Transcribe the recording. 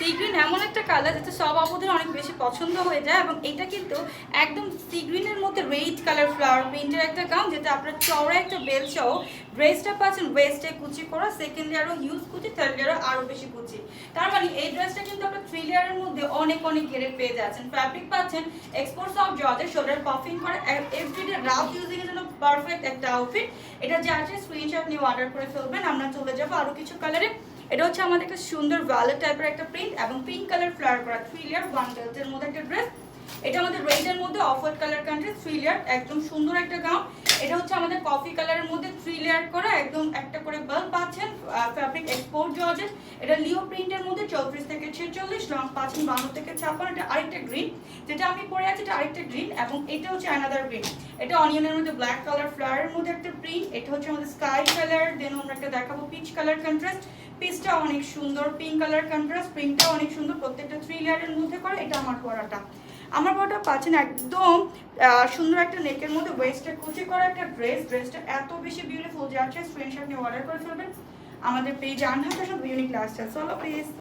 Sea green এমন একটা colour যেটা সব আপুদের অনেক বেশি পছন্দ হয়ে যায়, এবং এটা কিন্তু একদম সি গ্রিনের মধ্যে রেড কালার ফ্লাওয়ার প্রিন্টের একটা গাউন, যেটা আপনার চওড়া একটা বেল সহ ড্রেসটা পাচ্ছেন ওয়েস্টে কুচি করা, সেকেন্ড লেয়ারও হিউজ কুচি, থার্ড লেয়ারও আরও বেশি কুচি। তার মানে এই ড্রেসটা কিন্তু আপনার 3 লেয়ারের মধ্যে অনেক অনেক ঘেরে পেয়ে যাচ্ছেন। ফ্যাব্রিক পাচ্ছেন export soft georgette, shoulder puffing করে, এভরিডে রাফ ইউজিং এর জন্য পারফেক্ট একটা আউটফিট। এটা যে আছে স্ক্রিনশট নিয়ে অর্ডার করে ফেলবেন। আমরা চলে যাবো আরও কিছু কালারে। এটা হচ্ছে আমাদের একটা সুন্দর ভায়োলেট টাইপের একটা প্রিন্ট এবং পিঙ্ক কালার ফ্লাওয়ার করা 3 লেয়ার 1 বেল্টের মধ্যে একটা ড্রেস। এটা আমাদের রেডের মধ্যে off white colour country 3 layer একদম সুন্দর একটা গাউন। এটা হচ্ছে আমাদের কফি কালারের মধ্যে 3 লেয়ার করা একদম একটা করে বেল্ট পাচ্ছেন, ফ্যাব্রিক এক্সপোর্ট জর্জেট। এটা লিও প্রিন্টের মধ্যে 34 থেকে 46, লং পাচ্ছেন 52 থেকে 56। এটা আরেকটা গ্রিন, যেটা আমি পরে আছি এটা আরেকটা গ্রিন, এবং এটা হচ্ছে অ্যানাদার গ্রিন। এটা অনিয়নের মধ্যে ব্ল্যাক কালার ফ্লাওয়ারের মধ্যে একটা প্রিন্ট। এটা হচ্ছে আমাদের স্কাই কালার, দেন আমরা একটা দেখাবো পিচ কালার কন্ট্রাস্ট। পিসটা অনেক সুন্দর, পিঙ্ক কালার কন্ট্রাস্ট, প্রিন্টটা অনেক সুন্দর, প্রত্যেকটা 3 লেয়ারের মধ্যে করে। এটা আমার পরাটা, আমার পরাটা পাচ্ছেন একদম সুন্দর একটা নেকের মধ্যে ওয়েস্টে কুচি করা একটা ড্রেস। ড্রেসটা এত বেশি বিউটিফুল যাচ্ছে, স্ক্রিনশট নিয়ে অর্ডার করে ফেলবেন। আমাদের পেজ আনহার সাথে ইউনিক লাস্ট আছে। চলো প্লিজ।